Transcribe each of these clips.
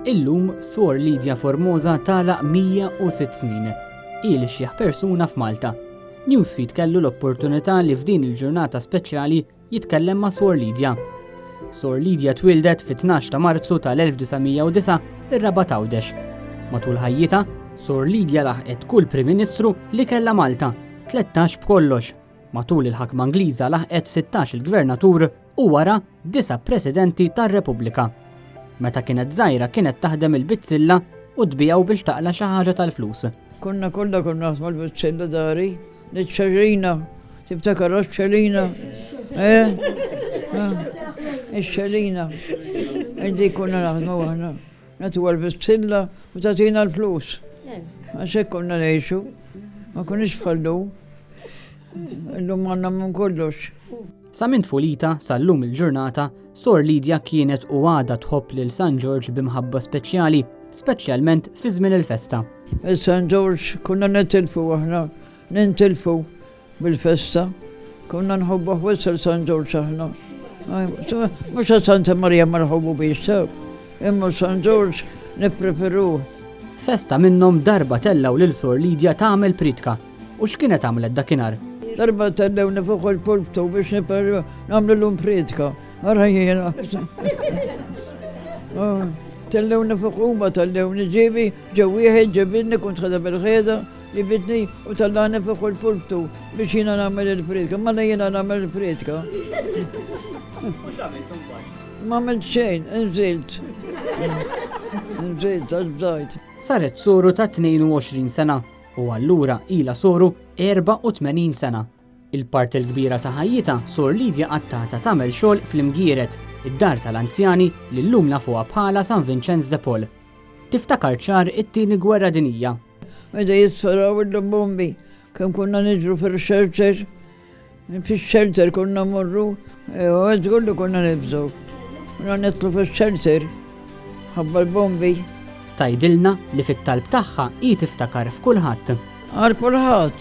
Illum Sor Lidja Formosa tagħlaq 106 snin. Il xieħ persuna f'Malta. Newsfeed kellu l-opportunità li f'din il-ġurnata speċjali jitkellem ma' Sor Lidja. Sor Lidja twildet fit-12 ta' Marzu tal-1909 ir-Raba' Tawdex. Matul ħajjita, Sor Lidja laħqet kull Prim Ministru li kellha Malta, 13 b'kollox. Matul il-ħakma Ingliża laħqet 16 il-Gvernatur u wara 9 Presidenti tar-Repubblika. Meta kienet żgħira kienet taħdem il-bizzilla u tbijaw biex taqla xi ħaġa tal-flus. Konna naħdmu l-bizzilla dari, l-ċċerina, tiftakar ċċerina. Ix-ċċerina. Dik konna naħdmu aħna. Nagħtu l-bizzilla u tagħtina l-flus. Għax hekk konna ngħixu, ma konniex fallu. Illum għandna minn kollox. Sa minn tfulita sal-lum il-ġurnata, Sor Lidja kienet u għada tħobb lil San George b'imħabba speċjali, speċjalment fi żmien il-festa. Il-San George kunna nintilfu bil-festa. Kunna nħobbuh wis il-San George aħna. Mhux Santa Marija ma nħobbu biex sew, imma San George nippreferuh. Festa minnhom darba tellaw lil Sor Lidja tagħmel pritka. U x'kienet għamlet dakinhar? Darba tellewni fuq il-pulptu biex nagħmlu l-lum pritka. Ara jiena. Tellewni fuq huma tellewni ġibi, ġew wieħed ġebinni kont ħadha bil-ħeda li bitni u tellani fuq il-pulptu biex jiena nagħmel il-pritka. Ma jiena nagħmel il-pritka. Ma għamilt xejn, nżilt. Nżilt għax bdajt. Saret soru ta' 22 sena u allura ila soru 84 sena. Il-part il-kbira ta' ħajjita Sor Lidja qattata tagħmel xogħol fl-Imgieret, id-dar tal-anzjani li llum nafuha bħala San Vincenz de Paul. Tiftakar ċar it-tieni gwerra dinjija. Meta jisfaraw il-bombi, kemm kunna niġru fil-shelter, fix-shelter kunna morru, għed kullu kunna nibżgħu. Kunna nidħlu fix-shelter ħabba l-bombi. Tajdilna li fit-talb tagħha hi tiftakar f'kulħadd. Għal kulħadd.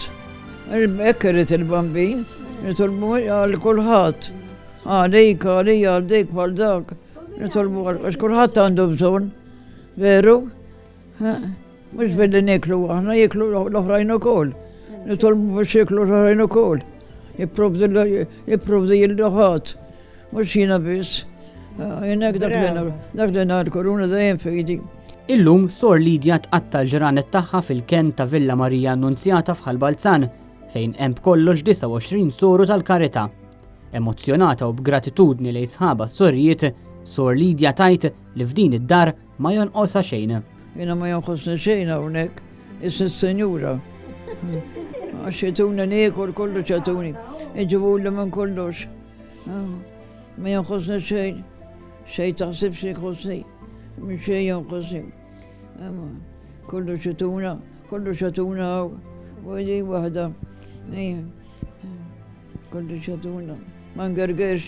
Ekkerit il-bambin, nitolbu għal kulħadd. Għalik, għalija, għal għal dak. Nitolbu għax kulħadd għandu bżonn. Veru? Mhux billi niklu aħna jiklu l-oħrajn ukoll. Nitolbu biex jiklu l-oħrajn ukoll. Jipprovdi l-ħadd. Mhux jiena biss. Jenek dak li nhar koruna dejjem fidi. Illum Sor Lidja tqatta l-ġranet tagħha fil-ken ta' Villa Marija Annunzjata f'Ħalbalzan, fejn hemm b'kollox 29 soru tal-karità. Emozzjonata u b'gratitudni lejn sħaba s-sorrijiet, Sor Lidja tajt li f'din id-dar ma jonqosha xejn. Jiena ma jonqosni xejn hawnhekk, isni s-Senjura. Għax jagħtuna niekol kollox jagħtuni, iġibulli minn kollox. Ma jonqosni xejn, xejn taħsibx jonqosni. Minn xejn jonqosni. Kollox jagħtuna u di waħda. Kollox jagħtuna. Ma ngergerx.